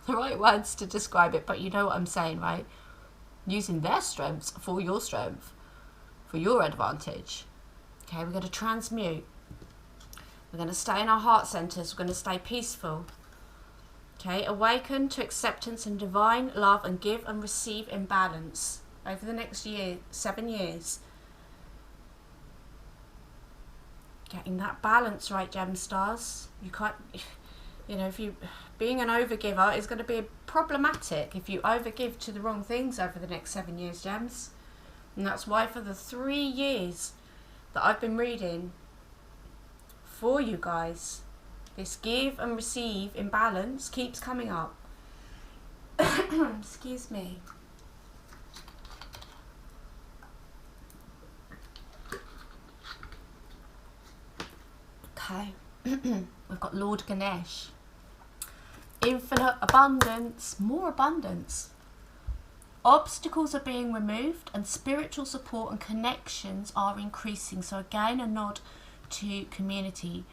the right words to describe it, but you know what I'm saying, right? Using their strengths for your strength, for your advantage. Okay, we're going to transmute. We're going to stay in our heart centers. We're going to stay peaceful. Okay, awaken to acceptance and divine love, and give and receive in balance over the next year, 7 years. Getting that balance right, gem stars. You can't, you know, if you, being an overgiver is going to be problematic if you overgive to the wrong things over the next 7 years, gems. And that's why for the 3 years that I've been reading for you guys, this give and receive in balance keeps coming up. Excuse me. Okay, we've got Lord Ganesh. Infinite abundance, more abundance. Obstacles are being removed and spiritual support and connections are increasing. So again, a nod to community.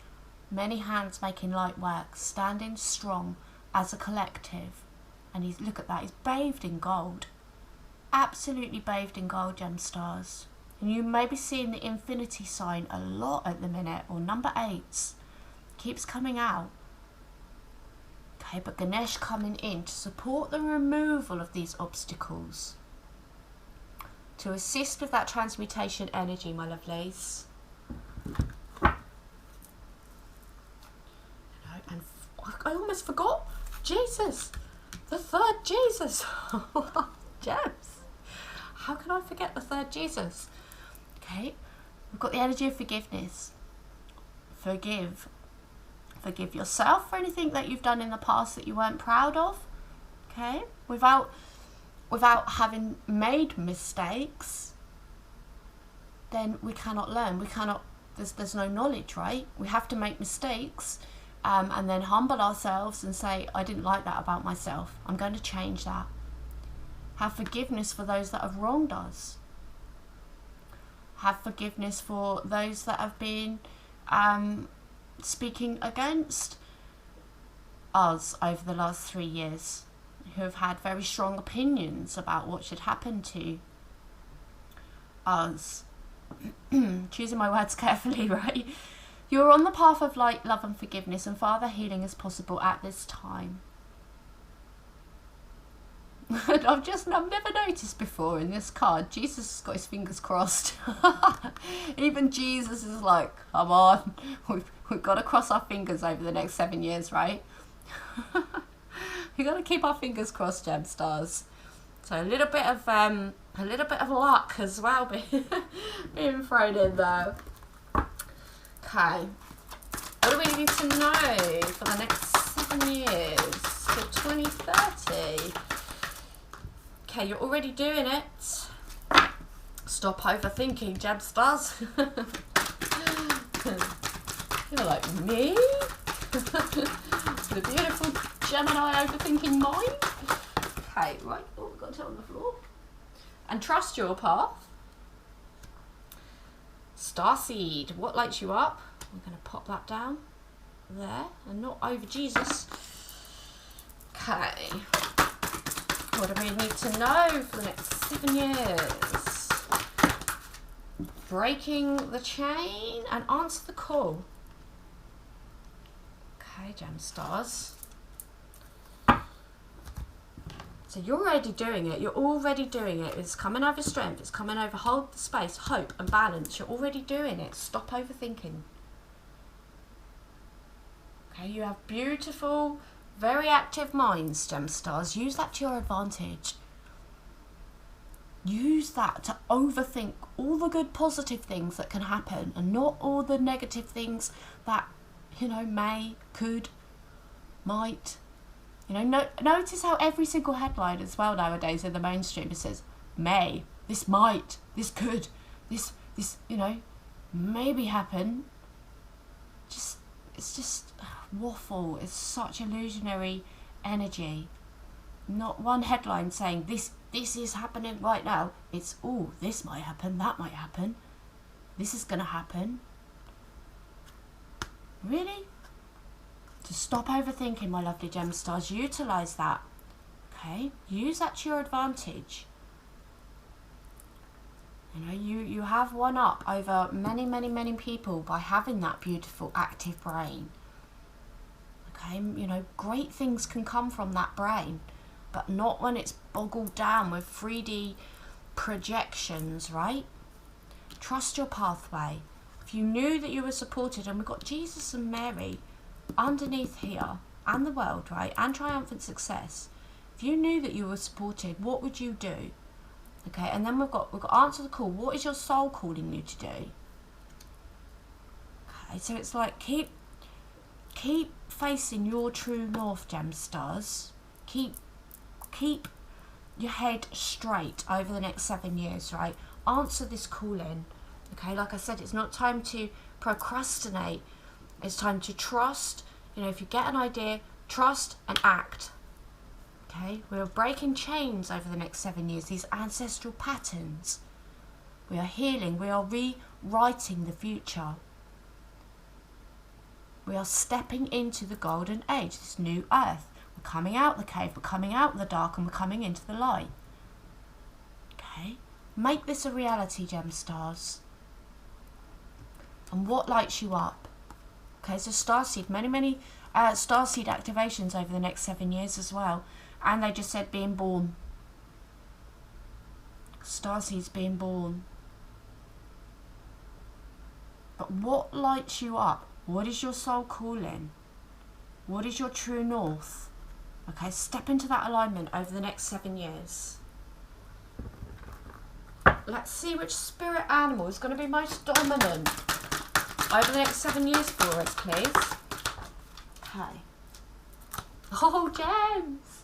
Many hands making light work, standing strong as a collective. And he's, look at that, he's bathed in gold. Absolutely bathed in gold, gem stars. And you may be seeing the infinity sign a lot at the minute, or number 8s. Keeps coming out. Okay, but Ganesh coming in to support the removal of these obstacles. To assist with that transmutation energy, my lovelies. And I almost forgot Jesus. The 3rd Jesus. Gems. How can I forget the 3rd Jesus? Okay, we've got the energy of forgiveness. Forgive. Forgive yourself for anything that you've done in the past that you weren't proud of. Okay, without having made mistakes, then we cannot learn. We cannot. There's no knowledge, right? We have to make mistakes, and then humble ourselves and say, I didn't like that about myself. I'm going to change that. Have forgiveness for those that have wronged us. Have forgiveness for those that have been speaking against us over the last 3 years, who have had very strong opinions about what should happen to us. Choosing my words carefully, right? You're on the path of light, love and forgiveness, and further healing is possible at this time. I've never noticed before in this card, Jesus has got his fingers crossed. Even Jesus is like, come on, we've got to cross our fingers over the next 7 years, right? We've got to keep our fingers crossed, gem stars. So a little bit of luck as well being thrown in there. Okay. What do we need to know for the next 7 years to 2030? Okay, you're already doing it. Stop overthinking, Gemstars. You're like me? The beautiful Gemini overthinking mind. Okay, right. Oh, we've got it on the floor. And trust your path. Starseed, what lights you up? I'm going to pop that down there and not over Jesus. Okay. What do we need to know for the next 7 years? Breaking the chain and answer the call. Okay, Gemstars. So you're already doing it. You're already doing it. It's coming over strength. It's coming over hold the space, hope and balance. You're already doing it. Stop overthinking. Okay, you have beautiful, very active minds, Gemstars. Use that to your advantage. Use that to overthink all the good positive things that can happen and not all the negative things that, you know, may, could, might. You know, notice how every single headline as well nowadays in the mainstream, it says, may, this might, this could, this, you know, maybe happen. It's just waffle. It's such illusionary energy. Not one headline saying this is happening right now. It's, oh, this might happen, that might happen. This is going to happen. Really? To stop overthinking, my lovely Gemstars. Utilise that. Okay? Use that to your advantage. You know, you have one up over many people by having that beautiful active brain. Okay? You know, great things can come from that brain, but not when it's boggled down with 3D projections, right? Trust your pathway. If you knew that you were supported, and we've got Jesus and Mary underneath here, and the world, right, and triumphant success. If you knew that you were supported, what would you do? Okay, and then we've got answer the call. What is your soul calling you to do? Okay, so it's like keep facing your true north, Gemstars. Keep your head straight over the next 7 years, right? Answer this calling. Okay, like I said, it's not time to procrastinate. It's time to trust. You know, if you get an idea, trust and act. Okay, we are breaking chains over the next 7 years, these ancestral patterns. We are healing. We are rewriting the future. We are stepping into the golden age, this new earth. We're coming out the cave, we're coming out the dark, and we're coming into the light. Okay, make this a reality, Gemstars. And what lights you up? Okay, so Starseed, many Starseed activations over the next 7 years as well. And they just said being born. Starseed's being born. But what lights you up? What is your soul calling? What is your true north? Okay, step into that alignment over the next 7 years. Let's see which spirit animal is going to be most dominant over the next 7 years for us, please. Okay. Oh, gems!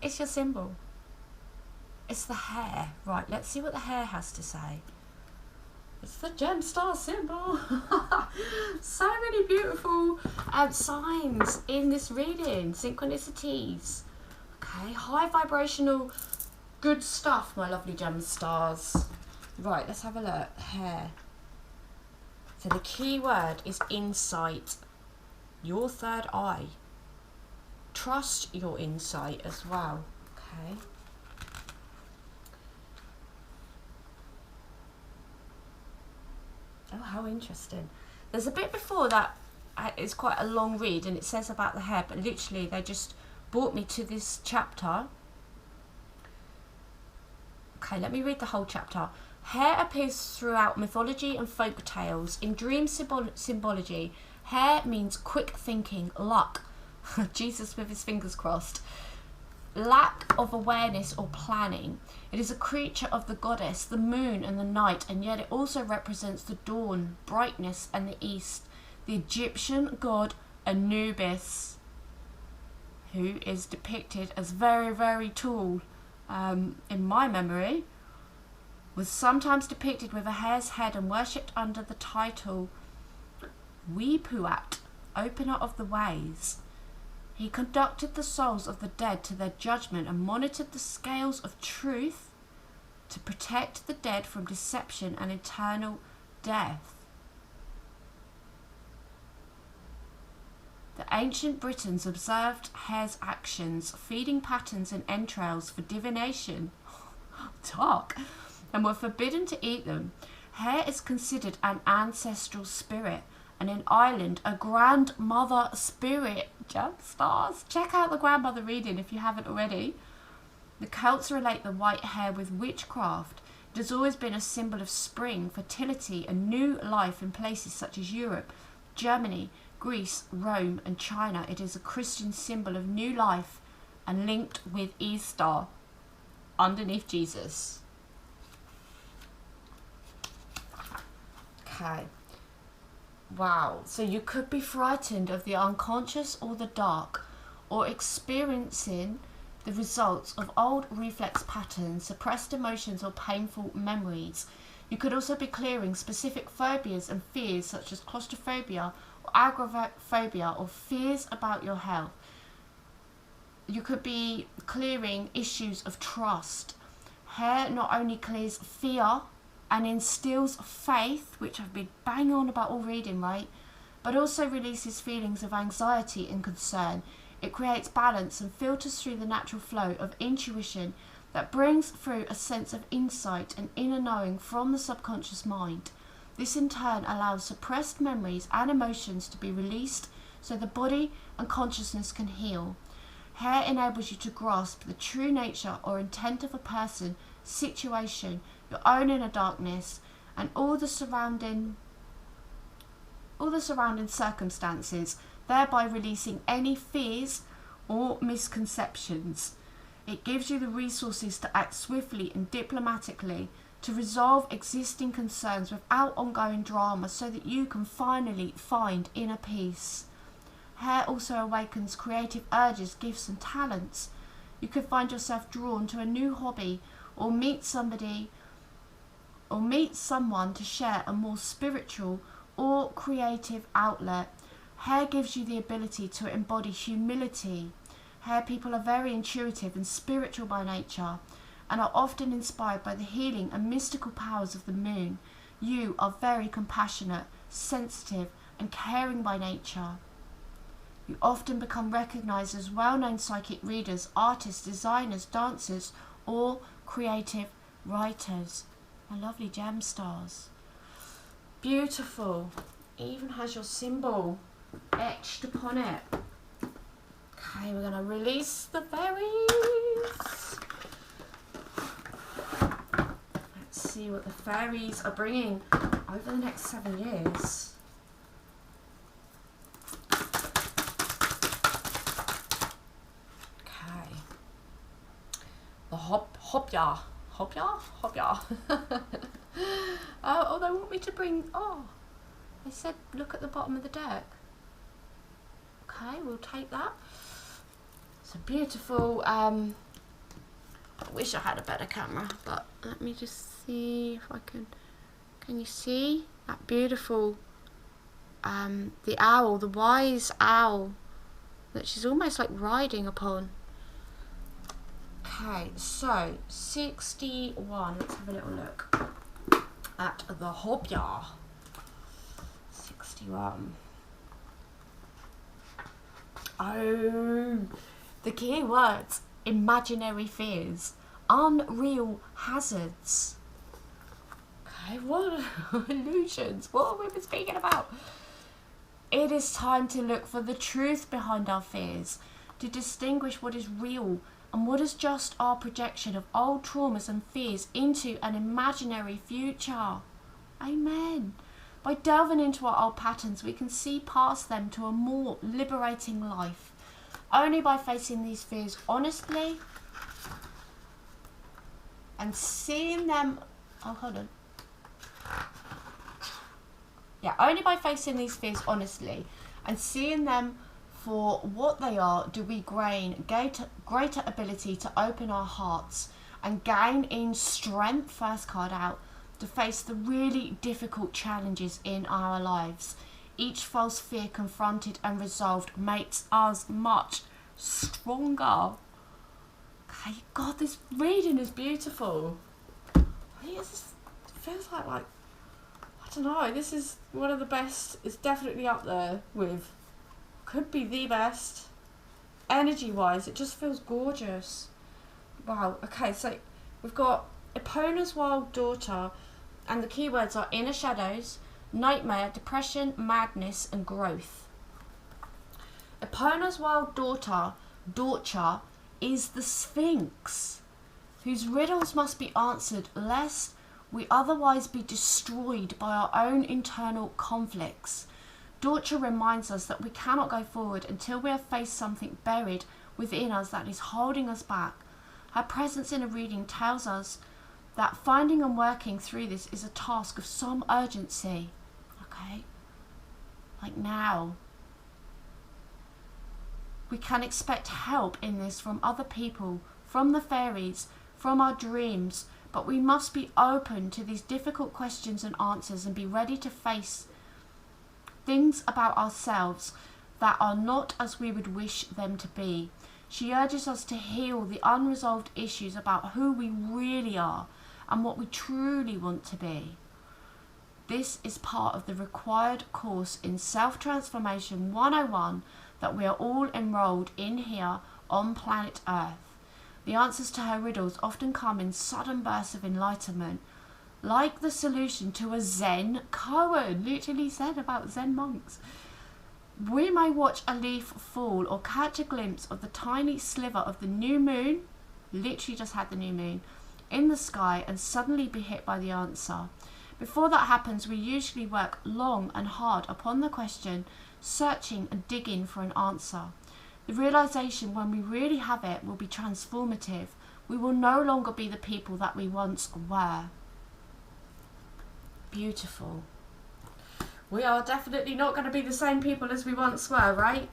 It's your symbol. It's the hare. Right, let's see what the hare has to say. It's the Gemstar symbol. So many beautiful signs in this reading. Synchronicities. Okay, high vibrational good stuff, my lovely Gemstars. Right, let's have a look. Hare. So the key word is insight. Your third eye. Trust your insight as well. Okay. Oh, how interesting. There's a bit before that. It's quite a long read and it says about the hare, but literally they just brought me to this chapter. Okay, let me read the whole chapter. Hare appears throughout mythology and folk tales. In dream symbology, hare means quick thinking, luck. Jesus with his fingers crossed. lack of awareness or planning. It is a creature of the goddess, the moon and the night, and yet it also represents the dawn, brightness and the east. The Egyptian god Anubis, who is depicted as very, very tall, in my memory, was sometimes depicted with a hare's head and worshipped under the title Weepuat, opener of the ways. He conducted the souls of the dead to their judgment and monitored the scales of truth to protect the dead from deception and eternal death. The ancient Britons observed hare's actions, feeding patterns and entrails for divination, dark, and were forbidden to eat them. Hare is considered an ancestral spirit, and in Ireland, a grandmother spirit. Jump stars. Check out the grandmother reading if you haven't already. The Celts relate the white hare with witchcraft. It has always been a symbol of spring, fertility, and new life in places such as Europe, Germany, Greece, Rome, and China. It is a Christian symbol of new life and linked with Easter underneath Jesus. Okay. Wow, so you could be frightened of the unconscious or the dark, or experiencing the results of old reflex patterns, suppressed emotions or painful memories. You could also be clearing specific phobias and fears such as claustrophobia or agoraphobia or fears about your health. You could be clearing issues of trust. Hare not only clears fear and instills faith, which I've been banging on about all reading, right? But also releases feelings of anxiety and concern. It creates balance and filters through the natural flow of intuition that brings through a sense of insight and inner knowing from the subconscious mind. This in turn allows suppressed memories and emotions to be released so the body and consciousness can heal. Hare enables you to grasp the true nature or intent of a person, situation, your own inner darkness, and all the surrounding circumstances, thereby releasing any fears or misconceptions. It gives you the resources to act swiftly and diplomatically to resolve existing concerns without ongoing drama so that you can finally find inner peace. Hare also awakens creative urges, gifts and talents. You could find yourself drawn to a new hobby or meet someone to share a more spiritual or creative outlet. Hare gives you the ability to embody humility. Hare people are very intuitive and spiritual by nature and are often inspired by the healing and mystical powers of the moon. You are very compassionate, sensitive and caring by nature. You often become recognized as well-known psychic readers, artists, designers, dancers or creative writers. My lovely gem stars. Beautiful. Even has your symbol etched upon it. Okay, we're going to release the fairies. Let's see what the fairies are bringing over the next 7 years. Okay. The hopya. Oh, they want me to bring, they said look at the bottom of the deck. Okay, we'll take that. It's a beautiful, I wish I had a better camera, but let me just see if I can you see that beautiful, the owl, the wise owl that she's almost like riding upon. Okay, so 61, let's have a little look at the hopya. 61. Oh, the key words: imaginary fears, unreal hazards. Okay, what illusions? What are we speaking about? It is time to look for the truth behind our fears, to distinguish what is real and what is just our projection of old traumas and fears into an imaginary future. Amen. By delving into our old patterns, we can see past them to a more liberating life. only by facing these fears honestly and seeing them, only by facing these fears honestly and seeing them for what they are do we gain greater ability to open our hearts and gain in strength, first card out, to face the really difficult challenges in our lives. Each false fear confronted and resolved makes us much stronger. Okay, God, this reading is beautiful. I think it feels like, I don't know, this is one of the best. It's definitely up there with, could be the best. Energy-wise, it just feels gorgeous. Wow, okay, so we've got Epona's Wild Daughter, and the keywords are inner shadows, nightmare, depression, madness, and growth. Epona's Wild Daughter, Dorcha, is the Sphinx, whose riddles must be answered lest we otherwise be destroyed by our own internal conflicts. Dorcha reminds us that we cannot go forward until we have faced something buried within us that is holding us back. Her presence in a reading tells us that finding and working through this is a task of some urgency. Okay? Like now. We can expect help in this from other people, from the fairies, from our dreams, but we must be open to these difficult questions and answers and be ready to face things about ourselves that are not as we would wish them to be. She urges us to heal the unresolved issues about who we really are and what we truly want to be. This is part of the required course in Self-Transformation 101 that we are all enrolled in here on planet Earth. The answers to her riddles often come in sudden bursts of enlightenment, like the solution to a Zen koan, literally said about Zen monks. We may watch a leaf fall or catch a glimpse of the tiny sliver of the new moon, literally just had the new moon, in the sky and suddenly be hit by the answer. Before that happens, we usually work long and hard upon the question, searching and digging for an answer. The realization when we really have it will be transformative. We will no longer be the people that we once were. Beautiful. We are definitely not going to be the same people as we once were, right?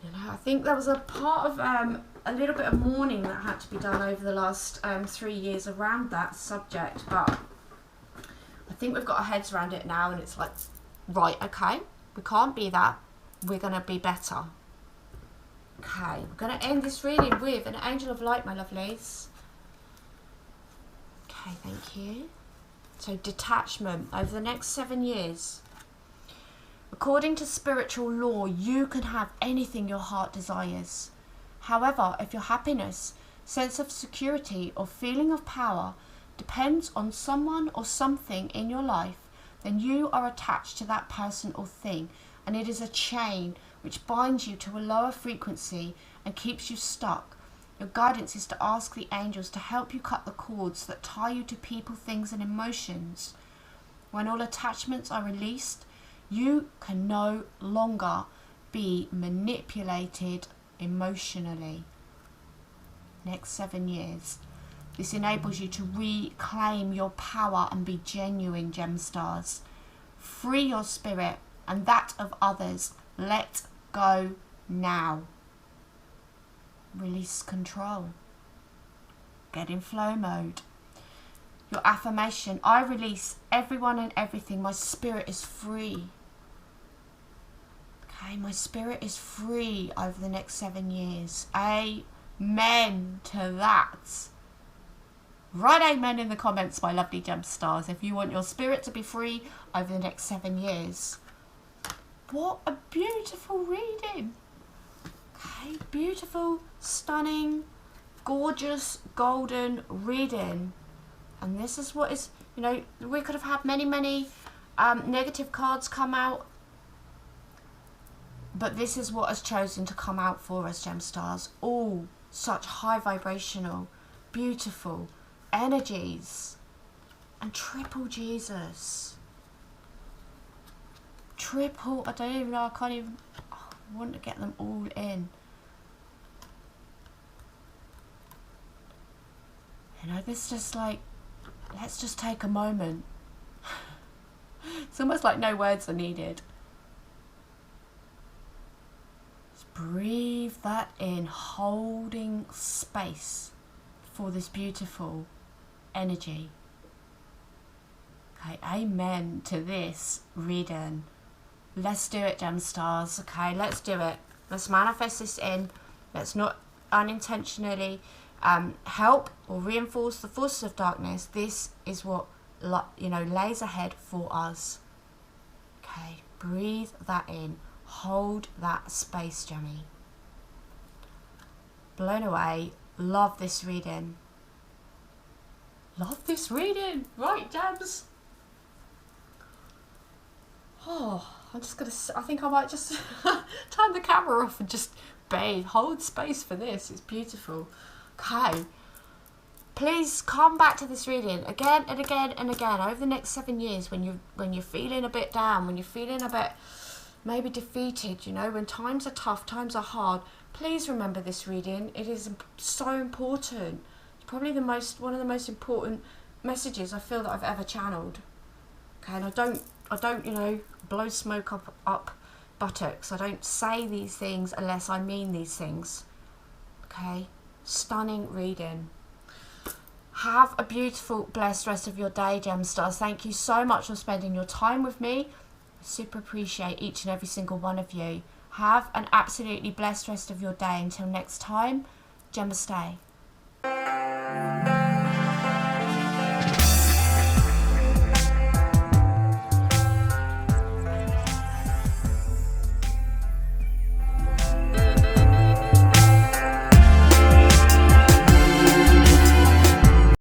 You know, I think there was a part of a little bit of mourning that had to be done over the last 3 years around that subject, but I think we've got our heads around it now, and it's like, right, okay, we can't be that. We're going to be better. Okay, we're going to end this reading with an angel of light, my lovelies. Okay, thank you. So, detachment over the next 7 years. According to spiritual law, you can have anything your heart desires. However, if your happiness, sense of security, or feeling of power depends on someone or something in your life, then you are attached to that person or thing, and it is a chain which binds you to a lower frequency and keeps you stuck. Your guidance is to ask the angels to help you cut the cords that tie you to people, things, and emotions. When all attachments are released, you can no longer be manipulated emotionally. Next 7 years. This enables you to reclaim your power and be genuine, gem stars. Free your spirit and that of others. Let go now. Release control. Get in flow mode. Your affirmation: I release everyone and everything. My spirit is free. Okay, my spirit is free over the next 7 years. Amen to that. Write amen in the comments, my lovely gem stars, if you want your spirit to be free over the next 7 years. What a beautiful reading. Okay, beautiful, stunning, gorgeous, golden reading. And this is what is, you know, we could have had many negative cards come out, but this is what has chosen to come out for us, gem stars. All such high vibrational, beautiful energies. And triple Jesus. Triple, I don't even know, I can't even, oh, I want to get them all in. You know, this just like, let's just take a moment. It's almost like no words are needed. Just breathe that in, holding space for this beautiful energy. Okay, amen to this reading. Let's do it, gem stars. Okay, let's do it. Let's manifest this in. Let's not unintentionally help or reinforce the forces of darkness. This is what, you know, lays ahead for us. Okay, breathe that in. Hold that space, Gemmy. Blown away. Love this reading. Love this reading. Right, gems. Oh, I'm just gonna, I think I might just turn the camera off and just bathe. Hold space for this. It's beautiful. Okay. Please come back to this reading again and again and again over the next 7 years when you're feeling a bit down, when you're feeling a bit maybe defeated, you know, when times are tough, times are hard. Please remember this reading. It is so important. It's probably one of the most important messages I feel that I've ever channeled. Okay, and I don't, you know, blow smoke up buttocks. I don't say these things unless I mean these things. Okay, stunning reading. Have a beautiful, blessed rest of your day, gem stars. Thank you so much for spending your time with me. I super appreciate each and every single one of you. Have an absolutely blessed rest of your day. Until next time, Namaste.